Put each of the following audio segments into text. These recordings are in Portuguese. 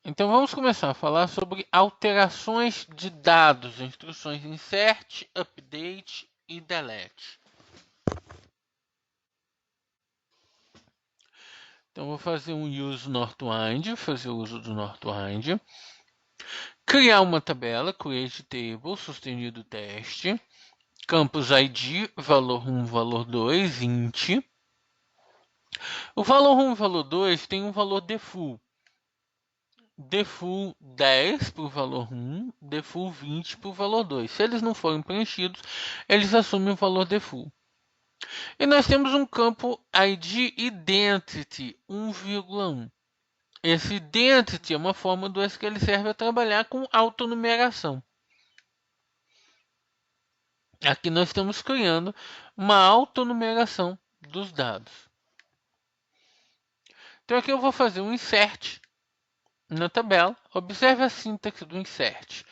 Então vamos começar a falar sobre alterações de dados, instruções insert, update e delete. Então vou fazer um use northwind, fazer o uso do northwind, criar uma tabela, create table, sustenido teste, campus ID, valor 1, valor 2, int. O valor 1 e o valor 2 tem um valor default. Default 10 para o valor 1, default 20 para o valor 2. Se eles não forem preenchidos, eles assumem o valor default. E nós temos um campo ID Identity 1,1. Esse Identity é uma forma do SQL Server trabalhar com autonumeração. Aqui nós estamos criando uma autonumeração dos dados. Então aqui eu vou fazer um insert na tabela. Observe a sintaxe do insert.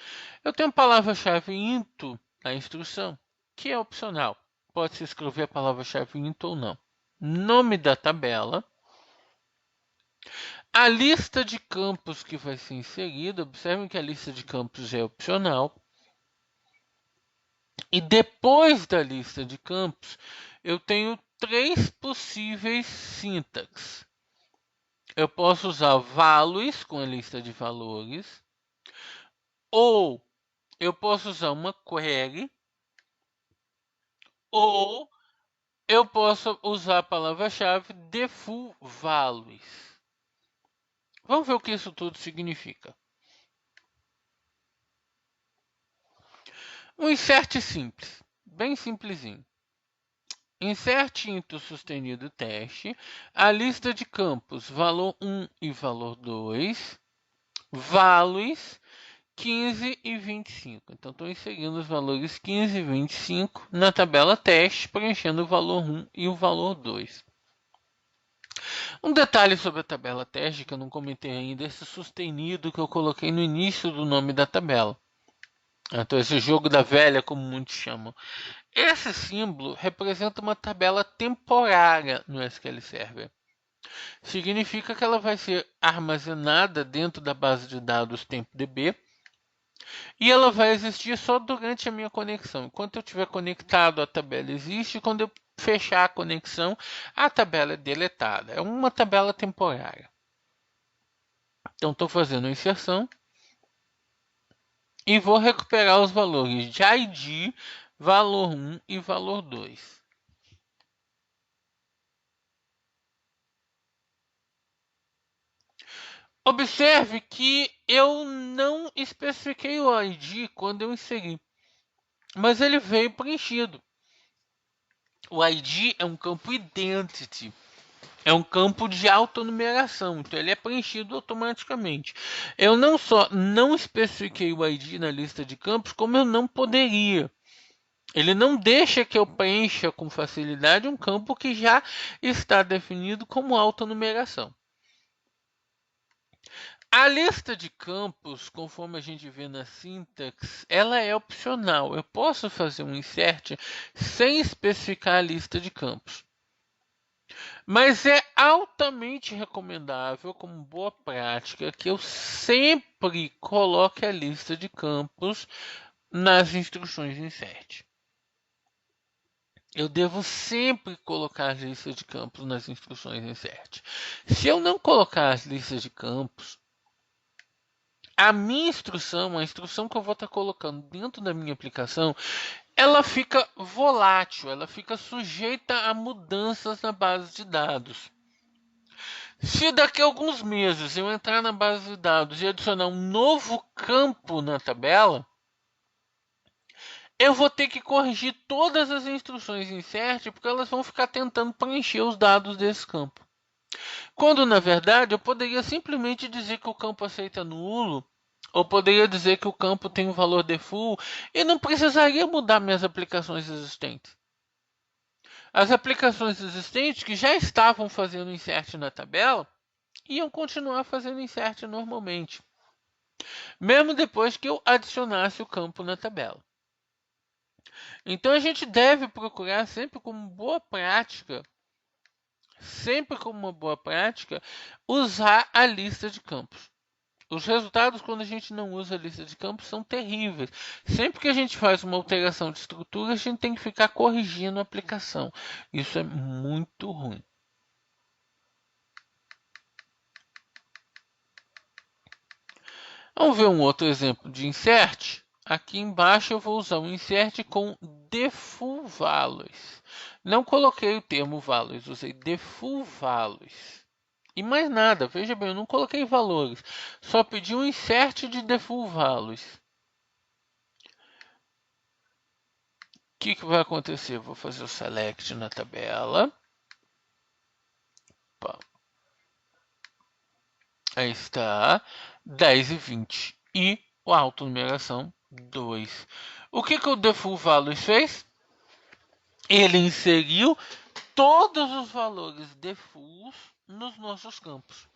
Eu tenho a palavra-chave into na instrução, que é opcional. Pode-se escrever a palavra-chave into ou não. Nome da tabela. A lista de campos que vai ser inserida. Observem que a lista de campos é opcional. E depois da lista de campos, eu tenho três possíveis sintaxes. Eu posso usar values com a lista de valores. Ou eu posso usar uma query. Ou eu posso usar a palavra-chave default values. Vamos ver o que isso tudo significa. Um insert simples, bem simplesinho. Insert into sustenido teste, a lista de campos valor 1 e valor 2, values 15 e 25. Então, estou inserindo os valores 15 e 25 na tabela teste, preenchendo o valor 1 e o valor 2. Um detalhe sobre a tabela teste que eu não comentei ainda, esse sustenido que eu coloquei no início do nome da tabela. Então, esse jogo da velha, como muitos chamam. Esse símbolo representa uma tabela temporária no SQL Server. Significa que ela vai ser armazenada dentro da base de dados TempoDB e ela vai existir só durante a minha conexão. Enquanto eu estiver conectado, a tabela existe. Quando eu fechar a conexão, a tabela é deletada. É uma tabela temporária. Então, estou fazendo a inserção e vou recuperar os valores de ID, valor 1 e valor 2. Observe que eu não especifiquei o ID quando eu inseri, mas ele veio preenchido. O ID é um campo identity, é um campo de autonumeração, então ele é preenchido automaticamente. Eu não só não especifiquei o ID na lista de campos, como eu não poderia. Ele não deixa que eu preencha com facilidade um campo que já está definido como autonumeração. A lista de campos, conforme a gente vê na sintaxe, ela é opcional. Eu posso fazer um insert sem especificar a lista de campos. Mas é altamente recomendável, como boa prática, que eu sempre coloque a lista de campos nas instruções insert. Eu devo sempre colocar as listas de campos nas instruções insert. Se eu não colocar as listas de campos, a minha instrução, a instrução que eu vou estar colocando dentro da minha aplicação, ela fica volátil, ela fica sujeita a mudanças na base de dados. Se daqui a alguns meses eu entrar na base de dados e adicionar um novo campo na tabela, eu vou ter que corrigir todas as instruções insert, porque elas vão ficar tentando preencher os dados desse campo. Quando, na verdade, eu poderia simplesmente dizer que o campo aceita nulo, ou poderia dizer que o campo tem um valor default, e não precisaria mudar minhas aplicações existentes. As aplicações existentes que já estavam fazendo insert na tabela, iam continuar fazendo insert normalmente, mesmo depois que eu adicionasse o campo na tabela. Então a gente deve procurar sempre como boa prática, usar a lista de campos. Os resultados, quando a gente não usa a lista de campos, são terríveis. Sempre que a gente faz uma alteração de estrutura, a gente tem que ficar corrigindo a aplicação. Isso é muito ruim. Vamos ver um outro exemplo de insert. Aqui embaixo eu vou usar um insert com default values. Não coloquei o termo values, usei default values. E mais nada, veja bem, eu não coloquei valores. Só pedi um insert de default values. O que vai acontecer? Vou fazer o select na tabela. Opa. Aí está 10 e 20. E a autonumeração 2. O que o default values fez? Ele inseriu todos os valores defaults nos nossos campos.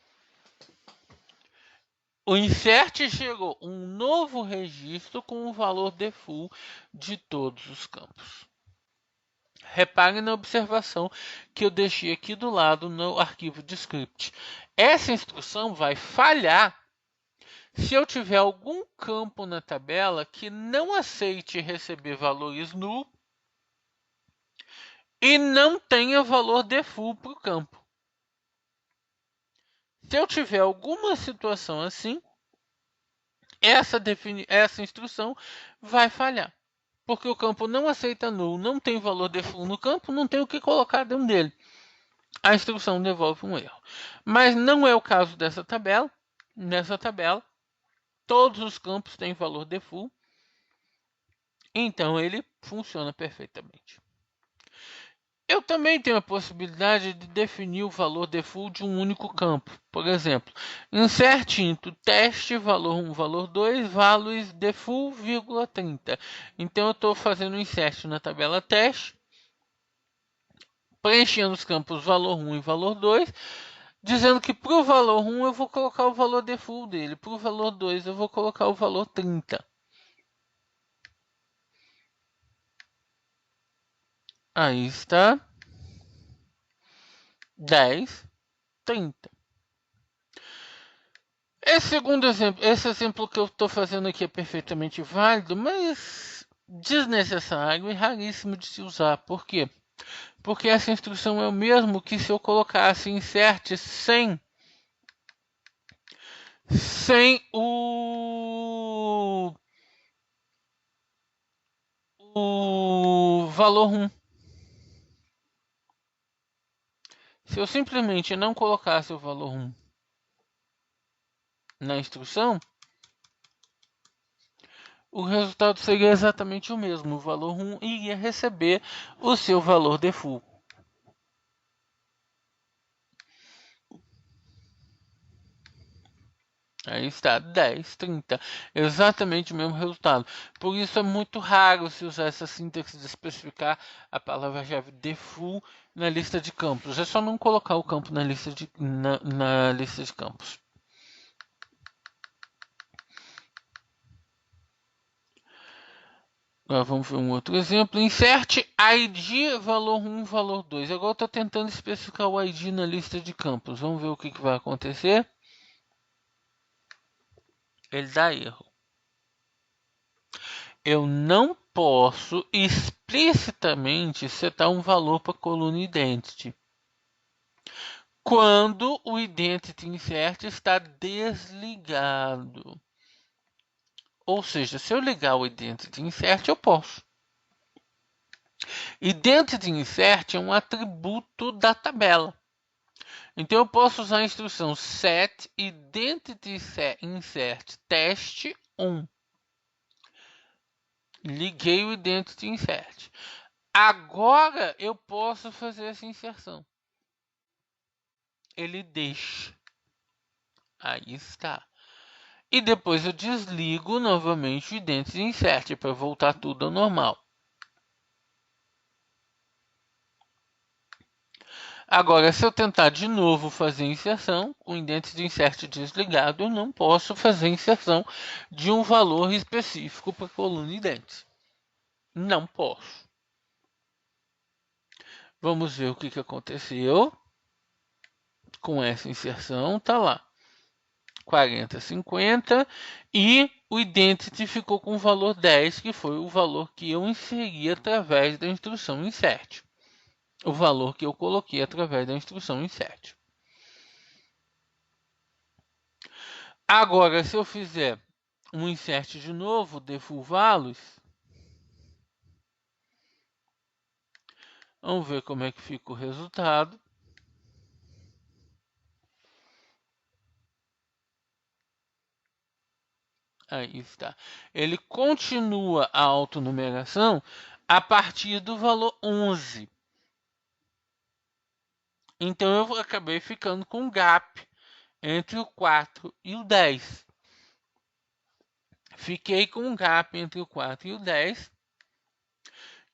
O insert gerou um novo registro com o valor default de todos os campos. Repare na observação que eu deixei aqui do lado no arquivo de script. Essa instrução vai falhar se eu tiver algum campo na tabela que não aceite receber valores null e não tenha valor default para o campo. Se eu tiver alguma situação assim, essa instrução vai falhar. Porque o campo não aceita null, não tem valor default no campo, não tem o que colocar dentro dele. A instrução devolve um erro. Mas não é o caso dessa tabela. Nessa tabela, todos os campos têm valor default. Então ele funciona perfeitamente. Eu também tenho a possibilidade de definir o valor default de um único campo. Por exemplo, insert into teste valor 1, valor 2, values default, 30. Então eu estou fazendo um insert na tabela teste, preenchendo os campos valor 1 e valor 2, dizendo que para o valor 1 eu vou colocar o valor default dele, para o valor 2 eu vou colocar o valor 30. Aí está 10, 30. Esse exemplo que eu estou fazendo aqui é perfeitamente válido, mas desnecessário e raríssimo de se usar. Por quê? Porque essa instrução é o mesmo que se eu colocasse insert sem o valor 1. Se eu simplesmente não colocasse o valor 1 na instrução, o resultado seria exatamente o mesmo. O valor 1 iria receber o seu valor default. Aí está, 10, 30. Exatamente o mesmo resultado. Por isso é muito raro se usar essa sintaxe de especificar a palavra-chave default na lista de campos. É só não colocar o campo na lista de campos. Agora vamos ver um outro exemplo. Insert ID valor 1, valor 2. Agora eu estou tentando especificar o ID na lista de campos. Vamos ver o que vai acontecer. Ele dá erro. Eu não posso explicitamente setar um valor para a coluna identity quando o identity insert está desligado. Ou seja, se eu ligar o identity insert, eu posso. Identity insert é um atributo da tabela. Então eu posso usar a instrução set identity insert teste 1. Liguei o identity insert. Agora eu posso fazer essa inserção. Ele deixa. Aí está. E depois eu desligo novamente o identity insert para voltar tudo ao normal. Agora, se eu tentar de novo fazer inserção, com o identity insert desligado, eu não posso fazer inserção de um valor específico para a coluna identity. Não posso. Vamos ver o que aconteceu com essa inserção. Tá lá. 40, 50, e o identity ficou com o valor 10, que foi o valor que eu inseri através da instrução insert. O valor que eu coloquei através da instrução insert. Agora, se eu fizer um insert de novo, de full values, vamos ver como é que fica o resultado. Aí está. Ele continua a autonumeração a partir do valor 11. Então eu acabei ficando com um gap entre o 4 e o 10. Fiquei com um gap entre o 4 e o 10,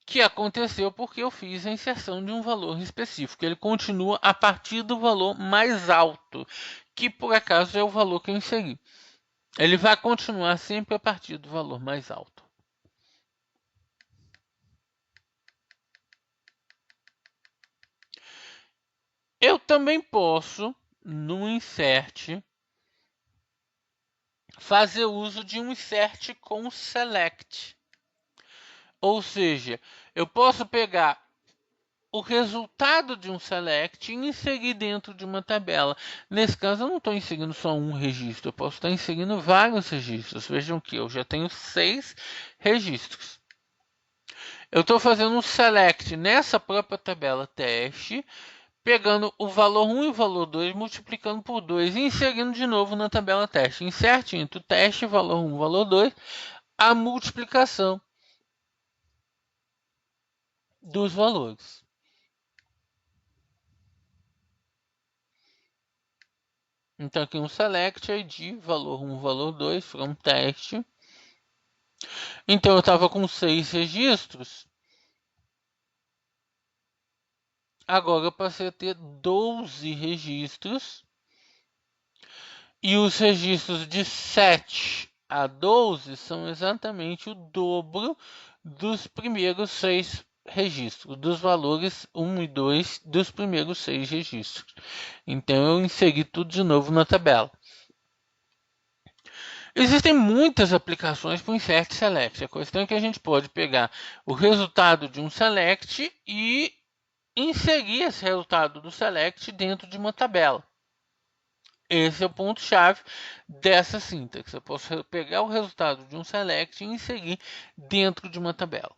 que aconteceu porque eu fiz a inserção de um valor específico. Ele continua a partir do valor mais alto, que por acaso é o valor que eu inseri. Ele vai continuar sempre a partir do valor mais alto. Eu também posso, no insert, fazer uso de um insert com select. Ou seja, eu posso pegar o resultado de um select e inserir dentro de uma tabela. Nesse caso, eu não estou inserindo só um registro, eu posso estar inserindo vários registros. Vejam que eu já tenho 6 registros. Eu estou fazendo um select nessa própria tabela teste, pegando o valor 1 e o valor 2, multiplicando por 2 e inserindo de novo na tabela teste. Insert into teste, valor 1, valor 2, a multiplicação dos valores. Então aqui um select id, valor 1, valor 2, from teste. Então eu estava com 6 registros. Agora eu passei a ter 12 registros. E os registros de 7 a 12 são exatamente o dobro dos primeiros 6 registros, dos valores 1 e 2 dos primeiros 6 registros. Então eu inseri tudo de novo na tabela. Existem muitas aplicações para o insert select. A questão é que a gente pode pegar o resultado de um select e inserir esse resultado do select dentro de uma tabela. Esse é o ponto-chave dessa sintaxe. Eu posso pegar o resultado de um select e inserir dentro de uma tabela.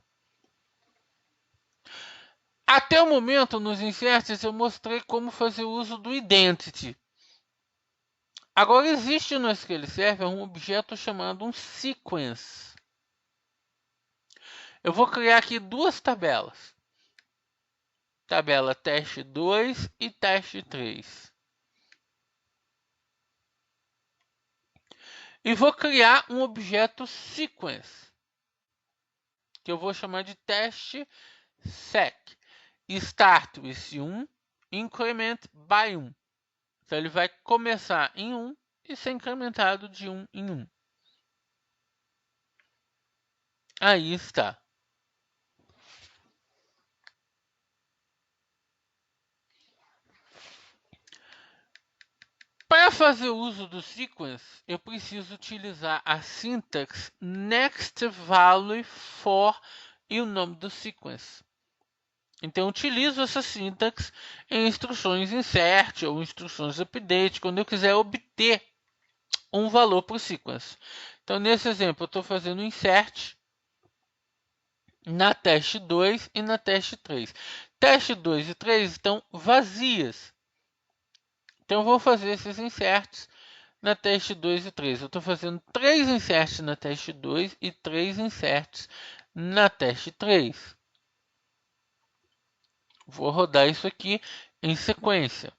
Até o momento, nos inserts, eu mostrei como fazer uso do identity. Agora, existe no SQL Server um objeto chamado um sequence. Eu vou criar aqui duas tabelas. Tabela teste 2 e teste 3. E vou criar um objeto sequence, que eu vou chamar de teste sec. Start with 1, increment by 1. Então ele vai começar em 1 e ser incrementado de 1 em 1. Aí está. Para fazer uso do sequence, eu preciso utilizar a sintaxe next value for e o nome do sequence. Então, eu utilizo essa sintaxe em instruções insert ou instruções update, quando eu quiser obter um valor para o sequence. Então, nesse exemplo, eu estou fazendo insert na teste 2 e na teste 3. Teste 2 e 3 estão vazias. Então, eu vou fazer esses inserts na teste 2 e 3. Eu estou fazendo 3 inserts na teste 2 e 3 inserts na teste 3. Vou rodar isso aqui em sequência.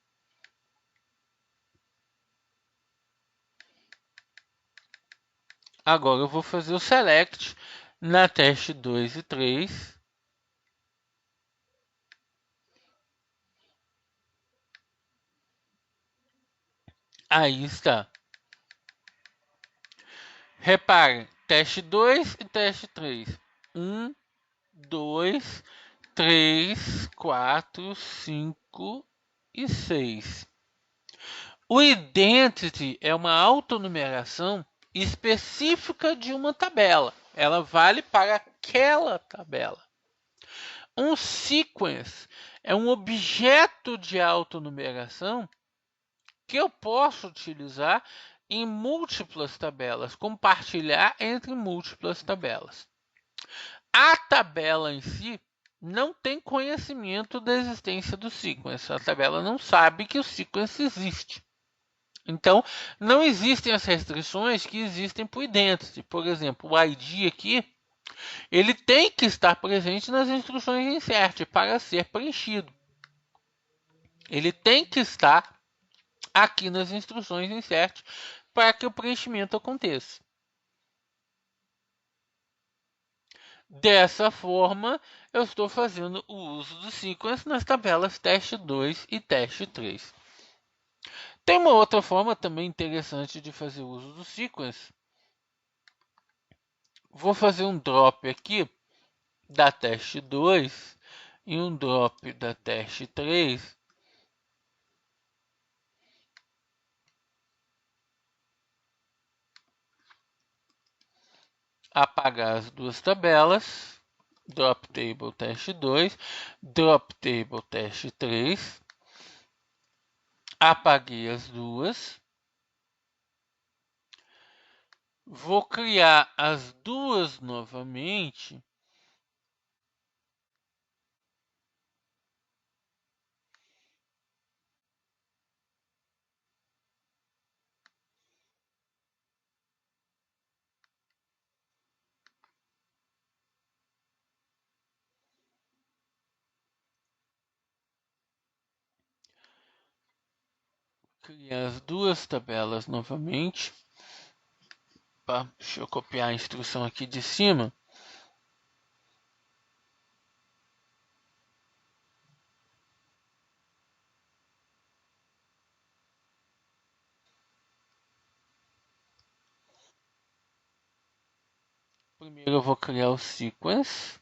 Agora eu vou fazer o select na teste 2 e 3. Aí está. Reparem, teste 2 e teste 3. 1, 2, 3, 4, 5 e 6. O identity é uma autonumeração específica de uma tabela. Ela vale para aquela tabela. Um sequence é um objeto de autonumeração que eu posso utilizar em múltiplas tabelas, compartilhar entre múltiplas tabelas. A tabela em si não tem conhecimento da existência do sequence. A tabela não sabe que o sequence existe. Então, não existem as restrições que existem para o identity. Por exemplo, o ID aqui, ele tem que estar presente nas instruções insert para ser preenchido. Ele tem que estar aqui nas instruções insert para que o preenchimento aconteça. Dessa forma, eu estou fazendo o uso do sequence nas tabelas teste 2 e teste 3. Tem uma outra forma também interessante de fazer uso do sequence. Vou fazer um drop aqui da teste 2 e um drop da teste 3. Apagar as duas tabelas. Drop table teste 2, drop table teste 3. Apaguei as duas. Vou criar as duas novamente. Criar as duas tabelas novamente. Deixa eu copiar a instrução aqui de cima. Primeiro eu vou criar o sequence.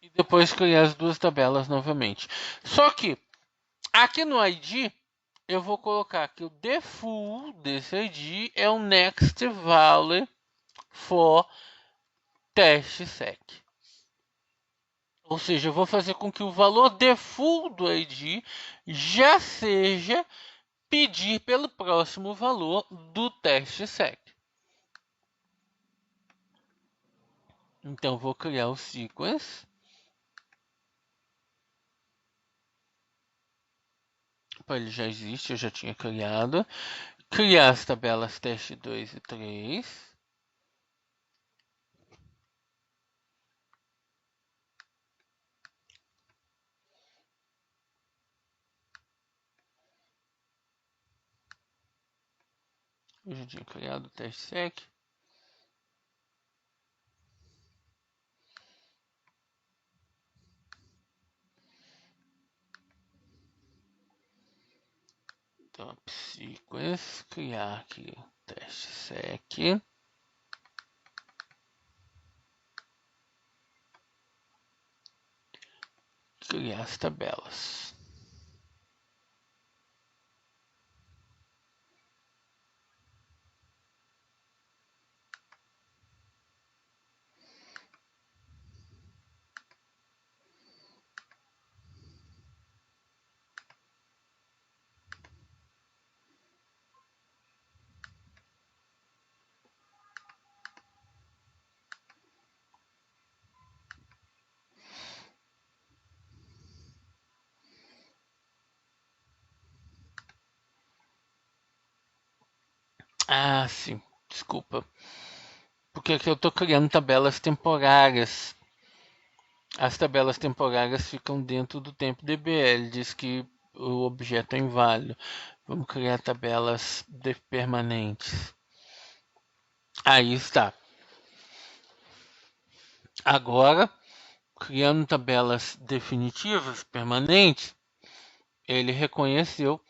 E depois criar as duas tabelas novamente. Só que aqui no ID eu vou colocar que o default desse ID é o next value for teste sec. Ou seja, eu vou fazer com que o valor default do ID já seja pedir pelo próximo valor do teste sec. Então, vou criar o sequence. Ele já existe, eu já tinha criado. Criar as tabelas teste 2 e 3. Eu já tinha criado o teste sec. Top sequence, criar aqui o teste sec. Criar as tabelas. Ah, sim, desculpa. Porque aqui eu estou criando tabelas temporárias. As tabelas temporárias ficam dentro do tempo DBL, diz que o objeto é inválido. Vamos criar tabelas permanentes. Aí está. Agora, criando tabelas definitivas, permanentes, ele reconheceu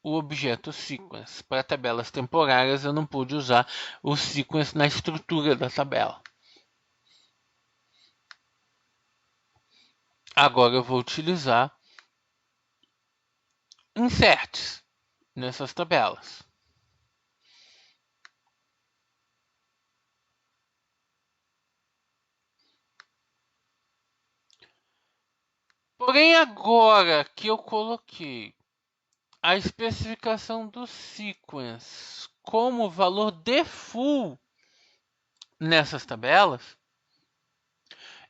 o objeto sequence. Para tabelas temporárias, eu não pude usar o sequence na estrutura da tabela. Agora eu vou utilizar inserts nessas tabelas. Porém, agora que eu coloquei a especificação do sequence como valor default nessas tabelas,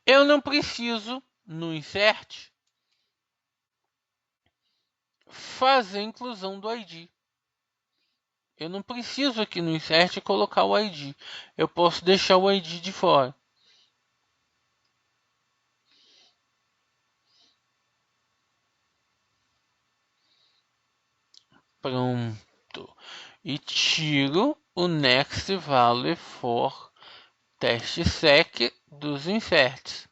eu não preciso, no insert, fazer a inclusão do ID. Eu não preciso aqui no insert colocar o ID. Eu posso deixar o ID de fora. Pronto. E tiro o next value for test sec dos inserts.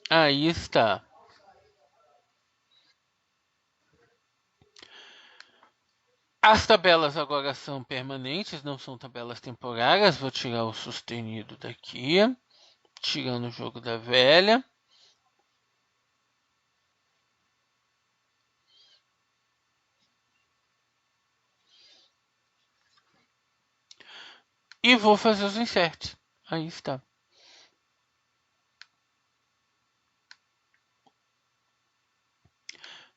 Aí está. As tabelas agora são permanentes, não são tabelas temporárias. Vou tirar o sustenido daqui, tirando o jogo da velha. E vou fazer os inserts. Aí está.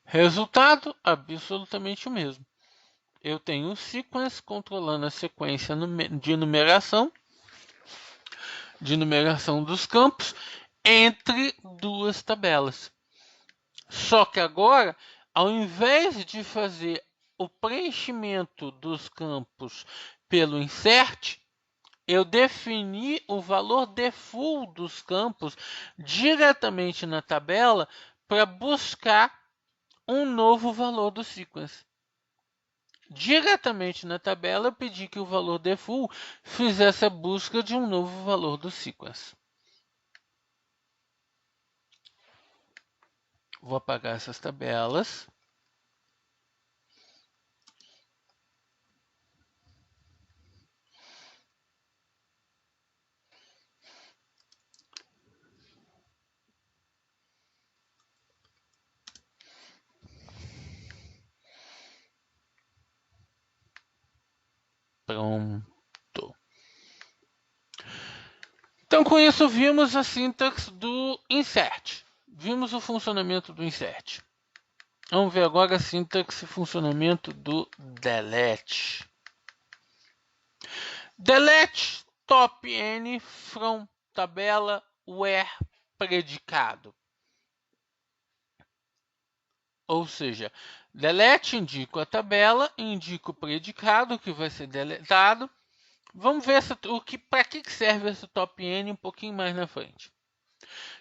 Resultado absolutamente o mesmo. Eu tenho o sequence controlando a sequência de numeração dos campos entre duas tabelas. Só que agora, ao invés de fazer o preenchimento dos campos pelo insert, eu defini o valor default dos campos diretamente na tabela para buscar um novo valor do sequence. Diretamente na tabela, eu pedi que o valor default fizesse a busca de um novo valor do sequence. Vou apagar essas tabelas. Pronto. Então, com isso, vimos a sintaxe do insert. Vimos o funcionamento do insert. Vamos ver agora a sintaxe e funcionamento do delete. Delete top n from tabela where predicado. Ou seja, delete indica a tabela, indica o predicado que vai ser deletado. Vamos ver para que serve esse top n um pouquinho mais na frente.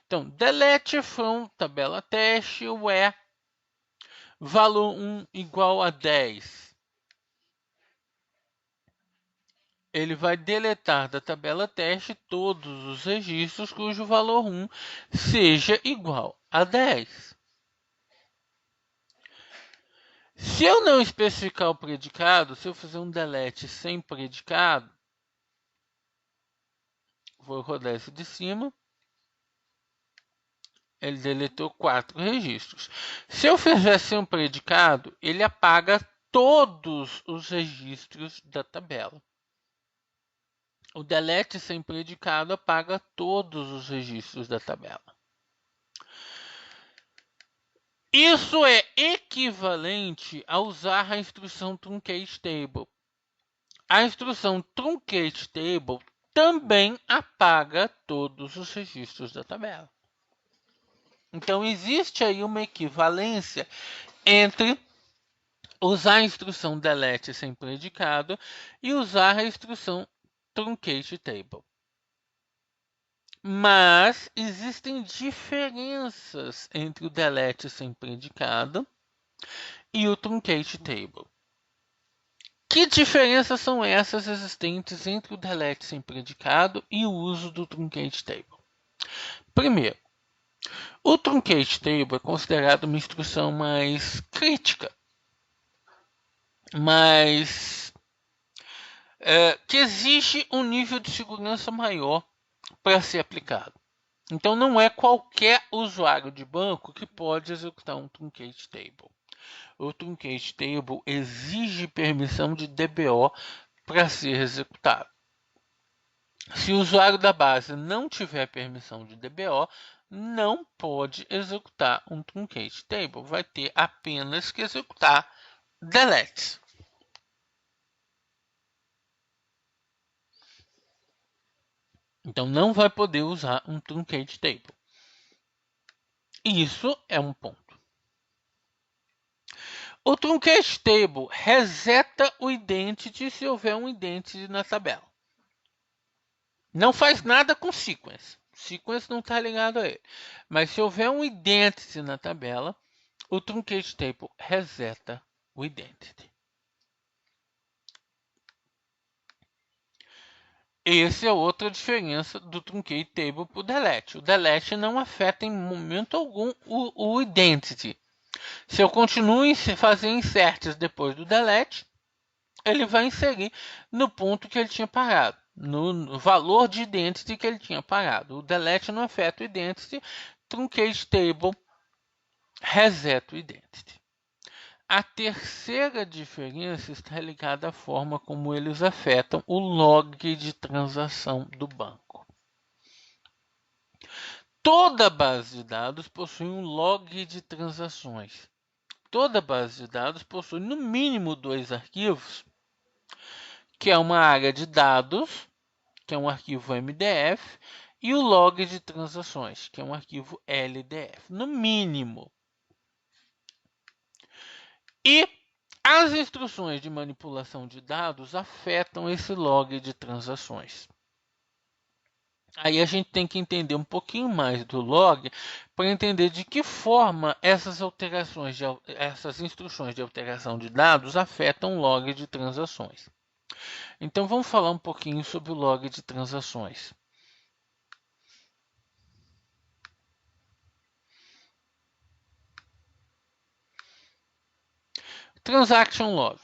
Então, delete from tabela teste where valor 1 igual a 10. Ele vai deletar da tabela teste todos os registros cujo valor 1 seja igual a 10. Se eu não especificar o predicado, se eu fizer um delete sem predicado, vou rodar esse de cima. Ele deletou 4 registros. Se eu fizesse um predicado, ele apaga todos os registros da tabela. O delete sem predicado apaga todos os registros da tabela. Isso é equivalente a usar a instrução truncate table. A instrução truncate table também apaga todos os registros da tabela. Então, existe aí uma equivalência entre usar a instrução delete sem predicado e usar a instrução truncate table. Mas existem diferenças entre o delete sem predicado e o truncate table. Que diferenças são essas existentes entre o delete sem predicado e o uso do truncate table? Primeiro, O truncate table é considerado uma instrução mais crítica, mas que exige um nível de segurança maior para ser aplicado. Então, não é qualquer usuário de banco que pode executar um truncate table. O truncate table exige permissão de DBO para ser executado. Se o usuário da base não tiver permissão de DBO, não pode executar um truncate table. Vai ter apenas que executar deletes. Então, não vai poder usar um truncate table. Isso é um ponto. O truncate table reseta o identity se houver um identity na tabela. Não faz nada com sequence. Sequence não está ligado a ele. Mas se houver um identity na tabela, o truncate table reseta o identity. Essa é outra diferença do truncate table para o delete. O delete não afeta em momento algum o identity. Se eu continuo a fazer inserts depois do delete, ele vai inserir no ponto que ele tinha parado, no valor de identity que ele tinha parado. O delete não afeta o identity, truncate table reseta o identity. A terceira diferença está ligada à forma como eles afetam o log de transação do banco. Toda base de dados possui um log de transações. Toda base de dados possui no mínimo 2 arquivos, que é uma área de dados, que é um arquivo MDF, e o log de transações, que é um arquivo LDF, no mínimo. E as instruções de manipulação de dados afetam esse log de transações. Aí a gente tem que entender um pouquinho mais do log para entender de que forma essas instruções de alteração de dados afetam o log de transações. Então vamos falar um pouquinho sobre o log de transações. Transaction log.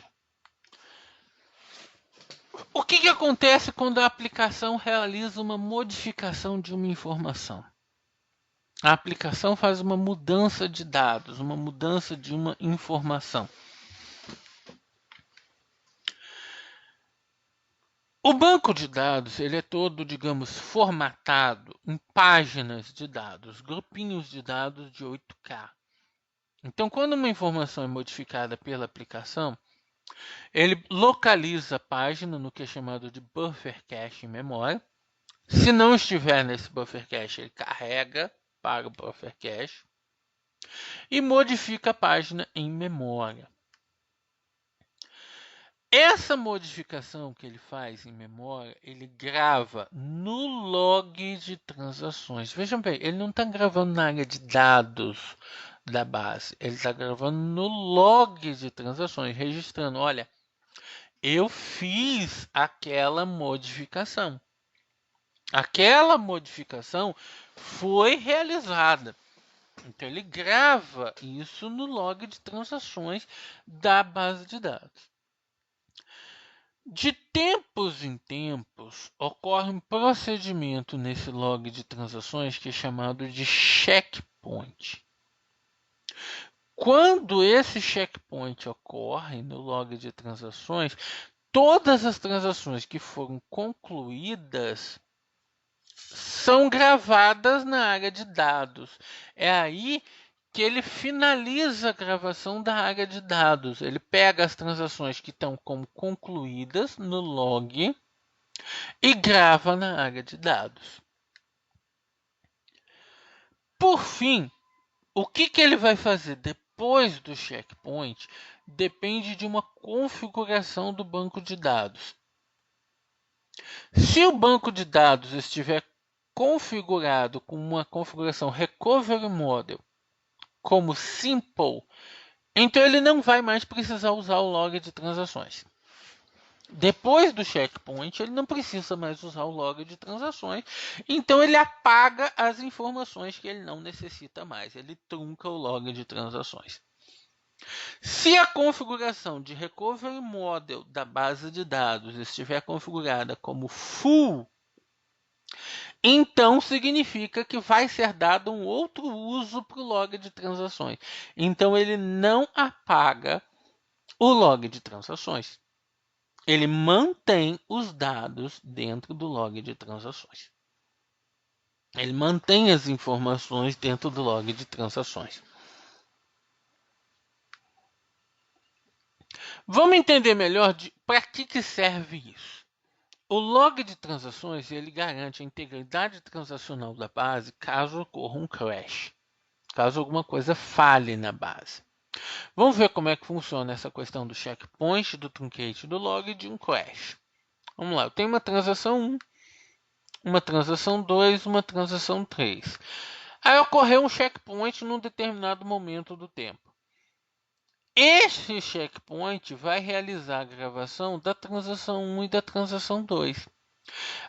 O que acontece quando a aplicação realiza uma modificação de uma informação? A aplicação faz uma mudança de dados, uma mudança de uma informação. O banco de dados ele é todo, digamos, formatado em páginas de dados, grupinhos de dados de 8K. Então, quando uma informação é modificada pela aplicação, ele localiza a página no que é chamado de buffer cache em memória. Se não estiver nesse buffer cache, ele carrega para o buffer cache e modifica a página em memória. Essa modificação que ele faz em memória, ele grava no log de transações. Vejam bem, ele não está gravando na área de dados da base, ele está gravando no log de transações, registrando, olha, eu fiz aquela modificação. Aquela modificação foi realizada. Então, ele grava isso no log de transações da base de dados. De tempos em tempos, ocorre um procedimento nesse log de transações que é chamado de checkpoint. Quando esse checkpoint ocorre no log de transações, todas as transações que foram concluídas são gravadas na área de dados. É aí que ele finaliza a gravação da área de dados. Ele pega as transações que estão como concluídas no log e grava na área de dados. Por fim, o que ele vai fazer depois do checkpoint depende de uma configuração do banco de dados. Se o banco de dados estiver configurado com uma configuração Recovery Model como Simple, então ele não vai mais precisar usar o log de transações. Depois do checkpoint, ele não precisa mais usar o log de transações, então ele apaga as informações que ele não necessita mais, ele trunca o log de transações. Se a configuração de Recovery Model da base de dados estiver configurada como full, então significa que vai ser dado um outro uso para o log de transações. Então ele não apaga o log de transações. Ele mantém os dados dentro do log de transações. Ele mantém as informações dentro do log de transações. Vamos entender melhor para que serve isso. O log de transações ele garante a integridade transacional da base caso ocorra um crash, caso alguma coisa falhe na base. Vamos ver como é que funciona essa questão do checkpoint, do truncate do log e de um crash. Vamos lá, eu tenho uma transação 1, uma transação 2, uma transação 3. Aí ocorreu um checkpoint num determinado momento do tempo. Este checkpoint vai realizar a gravação da transação 1 e da transação 2.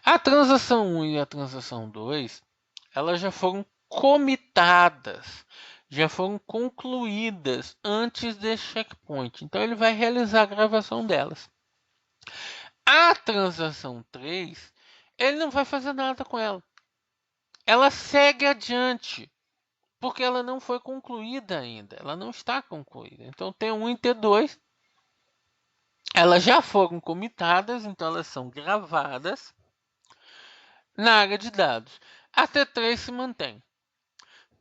A transação 1 e a transação 2, elas já foram comitadas, já foram concluídas antes desse checkpoint. Então ele vai realizar a gravação delas. A transação 3, ele não vai fazer nada com ela. Ela segue adiante, porque ela não foi concluída ainda. Ela não está concluída. Então T1 e T2, elas já foram comitadas, então elas são gravadas na área de dados. A T3 se mantém.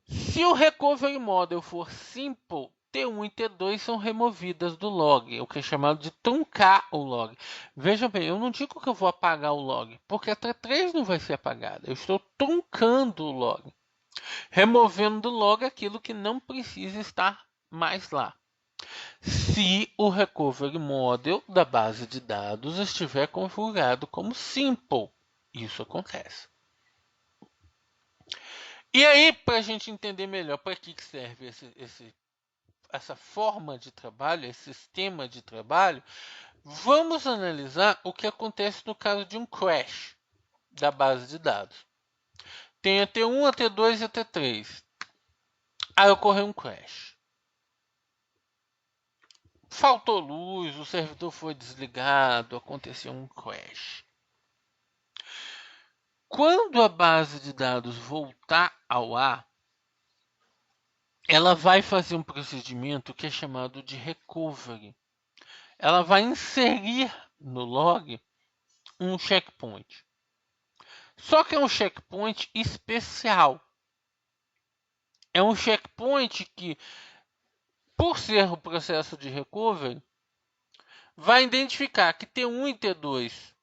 Se o Recovery Model for simple, T1 e T2 são removidas do log, o que é chamado de truncar o log. Veja bem, eu não digo que eu vou apagar o log, porque a T3 não vai ser apagada. Eu estou truncando o log, removendo do log aquilo que não precisa estar mais lá. Se o Recovery Model da base de dados estiver configurado como simple, isso acontece. E aí, para a gente entender melhor para que serve essa forma de trabalho, esse sistema de trabalho, vamos analisar o que acontece no caso de um crash da base de dados. Tem a T1, a T2 e a T3. Aí ocorreu um crash. Faltou luz, o servidor foi desligado, aconteceu um crash. Quando a base de dados voltar ao ar, ela vai fazer um procedimento que é chamado de recovery. Ela vai inserir no log um checkpoint. Só que é um checkpoint especial. É um checkpoint que, por ser o processo de recovery, vai identificar que T1 e T2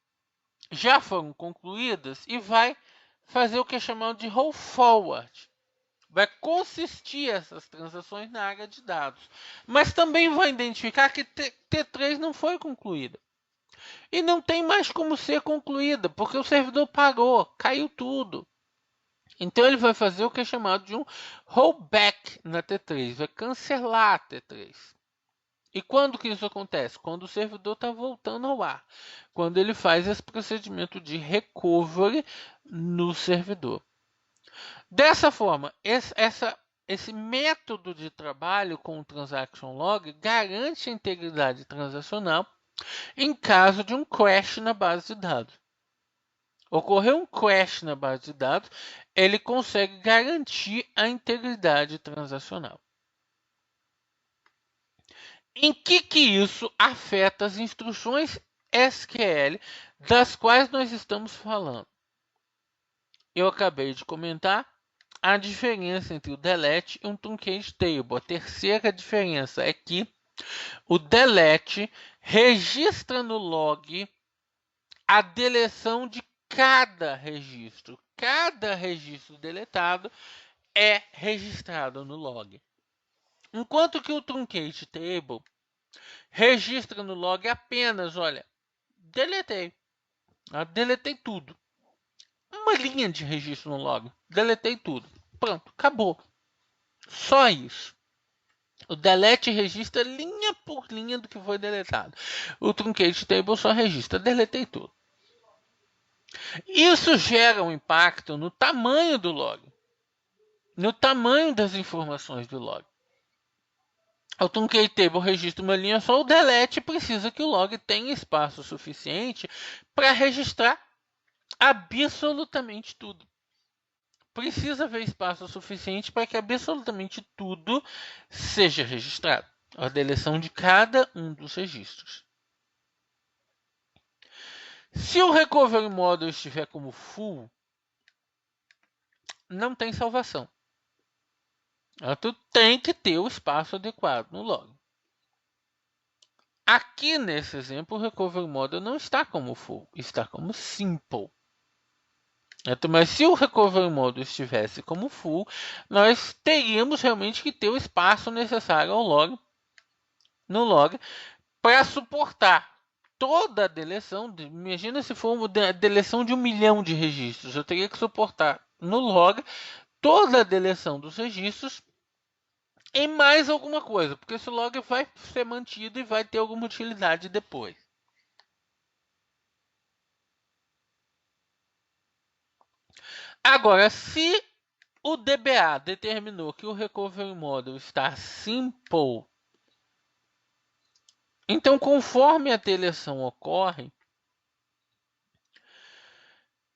já foram concluídas e vai fazer o que é chamado de roll forward. Vai consistir essas transações na área de dados. Mas também vai identificar que T3 não foi concluída. E não tem mais como ser concluída, porque o servidor parou, caiu tudo. Então ele vai fazer o que é chamado de um rollback na T3, vai cancelar a T3. E quando que isso acontece? Quando o servidor está voltando ao ar. Quando ele faz esse procedimento de recovery no servidor. Dessa forma, esse método de trabalho com o Transaction Log garante a integridade transacional em caso de um crash na base de dados. Ocorreu um crash na base de dados, ele consegue garantir a integridade transacional. Em que isso afeta as instruções SQL das quais nós estamos falando? Eu acabei de comentar a diferença entre o delete e um truncate table. A terceira diferença é que o delete registra no log a deleção de cada registro. Cada registro deletado é registrado no log. Enquanto que o truncate table registra no log apenas, olha, deletei. Deletei tudo. Uma linha de registro no log. Deletei tudo. Pronto, acabou. Só isso. O delete registra linha por linha do que foi deletado. O truncate table só registra deletei tudo. Isso gera um impacto no tamanho do log, no tamanho das informações do log. O truncate table registra uma linha só, o delete precisa que o log tenha espaço suficiente para registrar absolutamente tudo. Precisa haver espaço suficiente para que absolutamente tudo seja registrado. A deleção de cada um dos registros. Se o recovery model estiver como full, não tem salvação. Tu tem que ter o espaço adequado no log. Aqui nesse exemplo, o recovery model não está como full, está como simple. Mas se o recovery model estivesse como full, nós teríamos realmente que ter o espaço necessário ao log, no log, para suportar toda a deleção. Imagina se for uma deleção de 1 milhão de registros, eu teria que suportar no log toda a deleção dos registros e mais alguma coisa, porque esse log vai ser mantido e vai ter alguma utilidade depois. Agora, se o DBA determinou que o recovery model está simple, então conforme a deleção ocorre,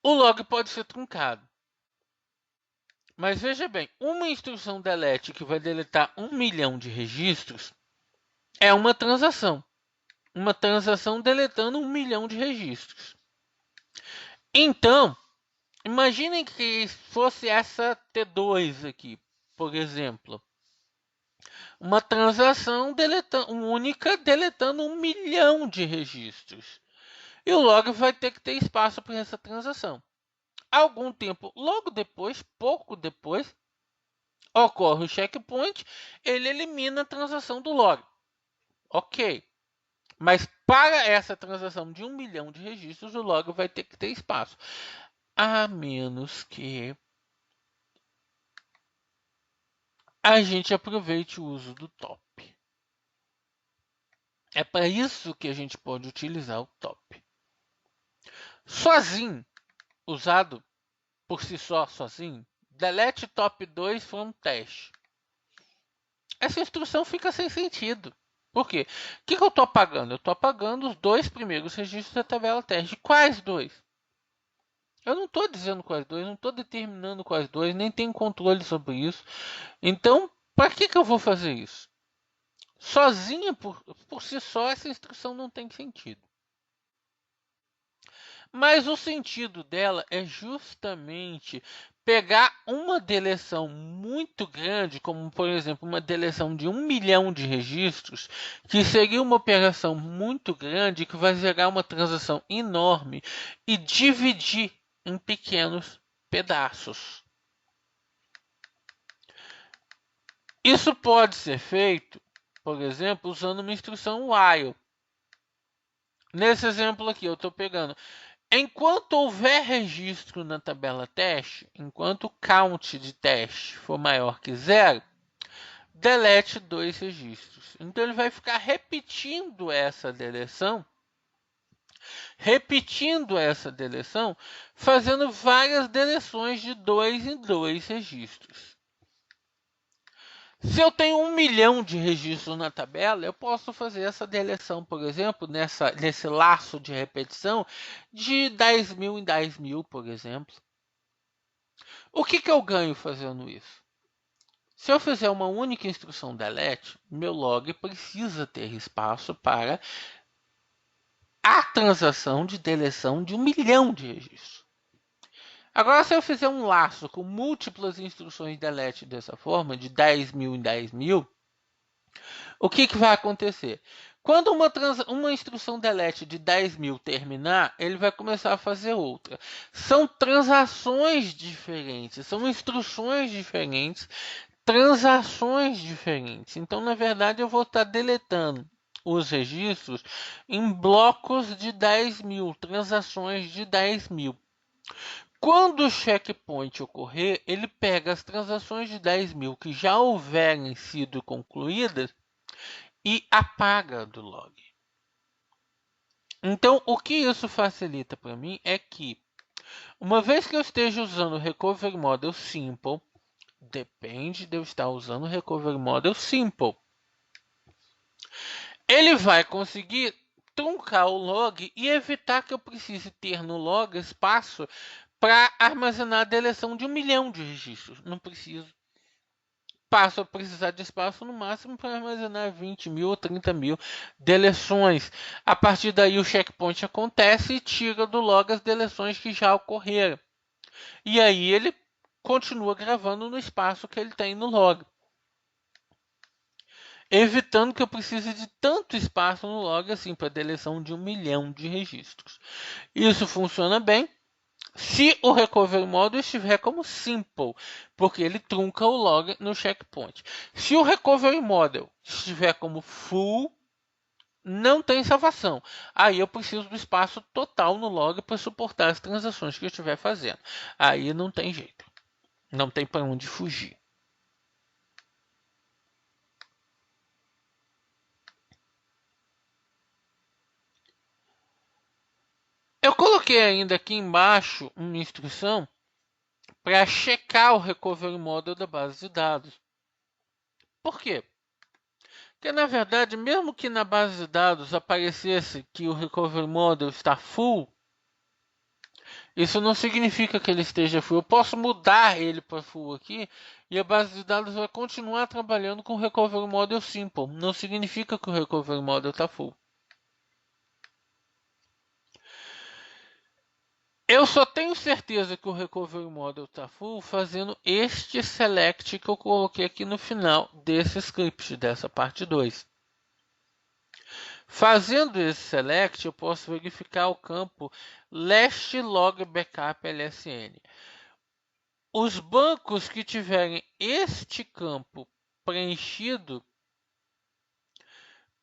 o log pode ser truncado. Mas veja bem, uma instrução delete que vai deletar 1 milhão de registros é uma transação. Uma transação deletando 1 milhão de registros. Então, imaginem que fosse essa T2 aqui, por exemplo. Uma transação única deletando 1 milhão de registros. E o log vai ter que ter espaço para essa transação. Algum tempo, logo depois, pouco depois, ocorre o checkpoint, ele elimina a transação do log. Ok. Mas para essa transação de 1 milhão de registros, o log vai ter que ter espaço. A menos que a gente aproveite o uso do top. É para isso que a gente pode utilizar o top. Sozinho, usado por si só, sozinho, delete top 2 from teste. Essa instrução fica sem sentido. Por quê? O que eu estou apagando? Eu estou apagando os 2 primeiros registros da tabela teste. Quais 2? Eu não estou dizendo quais 2, não estou determinando quais 2, nem tenho controle sobre isso. Então, para que eu vou fazer isso? Sozinha, por si só, essa instrução não tem sentido. Mas o sentido dela é justamente pegar uma deleção muito grande, como por exemplo uma deleção de 1 milhão de registros, que seria uma operação muito grande que vai gerar uma transação enorme e dividir em pequenos pedaços. Isso pode ser feito, por exemplo, usando uma instrução while. Nesse exemplo aqui, eu estou pegando. Enquanto houver registro na tabela teste, enquanto o count de teste for maior que 0, delete 2 registros. Então ele vai ficar repetindo essa deleção, fazendo várias deleções de 2 em 2 registros. Se eu tenho 1 milhão de registros na tabela, eu posso fazer essa deleção, por exemplo, nesse laço de repetição de 10 mil em 10 mil, por exemplo. O que eu ganho fazendo isso? Se eu fizer uma única instrução delete, meu log precisa ter espaço para a transação de deleção de 1 milhão de registros. Agora, se eu fizer um laço com múltiplas instruções delete dessa forma, de 10 mil em 10 mil, o que vai acontecer? Quando uma instrução delete de 10 mil terminar, ele vai começar a fazer outra. São transações diferentes, são instruções diferentes, transações diferentes. Então, na verdade, eu vou estar deletando os registros em blocos de 10 mil, transações de 10 mil. Quando o checkpoint ocorrer, ele pega as transações de 10.000 que já houverem sido concluídas e apaga do log. Então, o que isso facilita para mim é que, uma vez que eu esteja usando o Recovery Model Simple, depende de eu estar usando o Recovery Model Simple, ele vai conseguir truncar o log e evitar que eu precise ter no log espaço para armazenar a deleção de 1 milhão de registros. Não preciso. Passo a precisar de espaço no máximo para armazenar 20.000 ou 30.000 deleções. A partir daí o checkpoint acontece e tira do log as deleções que já ocorreram. E aí ele continua gravando no espaço que ele tem no log, evitando que eu precise de tanto espaço no log assim para deleção de 1 milhão de registros. Isso funciona bem se o Recovery Model estiver como Simple, porque ele trunca o log no checkpoint. Se o Recovery Model estiver como Full, não tem salvação. Aí eu preciso do espaço total no log para suportar as transações que eu estiver fazendo. Aí não tem jeito. Não tem para onde fugir. Eu coloquei ainda aqui embaixo uma instrução para checar o Recovery Model da base de dados. Por quê? Porque, na verdade, mesmo que na base de dados aparecesse que o Recovery Model está full, isso não significa que ele esteja full. Eu posso mudar ele para full aqui e a base de dados vai continuar trabalhando com o Recovery Model Simple. Não significa que o Recovery Model está full. Eu só tenho certeza que o Recovery Model está full fazendo este select que eu coloquei aqui no final desse script, dessa parte 2. Fazendo esse select, eu posso verificar o campo last log backup LSN. Os bancos que tiverem este campo preenchido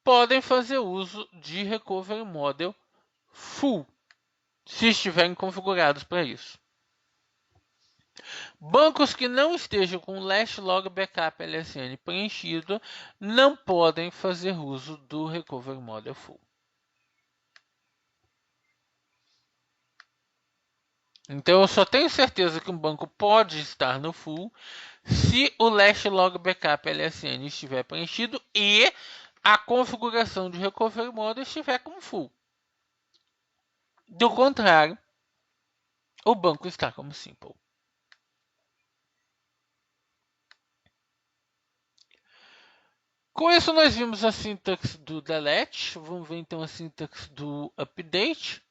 podem fazer uso de Recovery Model full, se estiverem configurados para isso. Bancos que não estejam com last log backup LSN preenchido não podem fazer uso do Recovery Model full. Então eu só tenho certeza que um banco pode estar no full se o last log backup LSN estiver preenchido e a configuração de Recovery Model estiver como full. Do contrário, o banco está como simple. Com isso nós vimos a sintaxe do delete. Vamos ver então a sintaxe do update.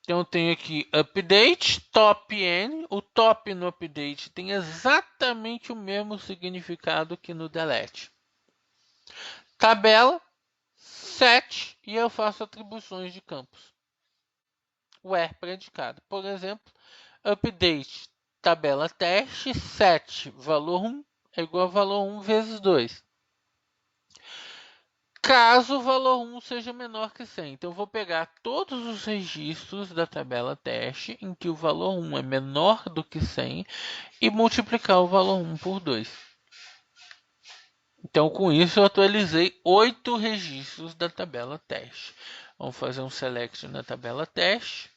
Então tem aqui update, top n. O top no update tem exatamente o mesmo significado que no delete. Tabela, set, e eu faço atribuições de campos. Where predicado. Por exemplo, update, tabela teste, set, valor 1 é igual a valor 1 vezes 2. Caso o valor 1 seja menor que 100. Então, eu vou pegar todos os registros da tabela teste em que o valor 1 é menor do que 100 e multiplicar o valor 1 por 2. Então, com isso, eu atualizei 8 registros da tabela teste. Vamos fazer um select na tabela teste.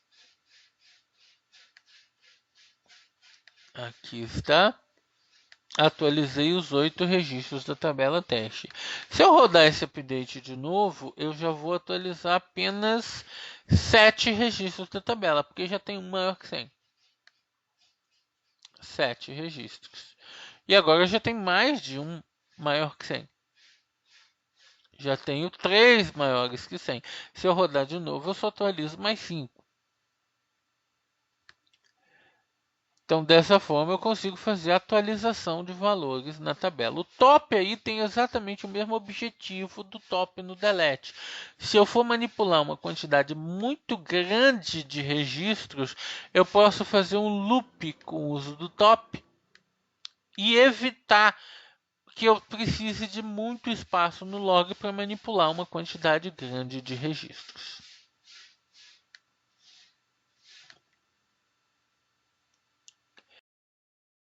Aqui está. Atualizei os 8 registros da tabela teste. Se eu rodar esse update de novo, eu já vou atualizar apenas 7 registros da tabela, porque já tem um maior que 100. 7 registros. E agora já tem mais de um maior que 100. Já tenho 3 maiores que 100. Se eu rodar de novo, eu só atualizo mais 5. Então, dessa forma, eu consigo fazer a atualização de valores na tabela. O top aí tem exatamente o mesmo objetivo do top no delete. Se eu for manipular uma quantidade muito grande de registros, eu posso fazer um loop com o uso do top e evitar que eu precise de muito espaço no log para manipular uma quantidade grande de registros.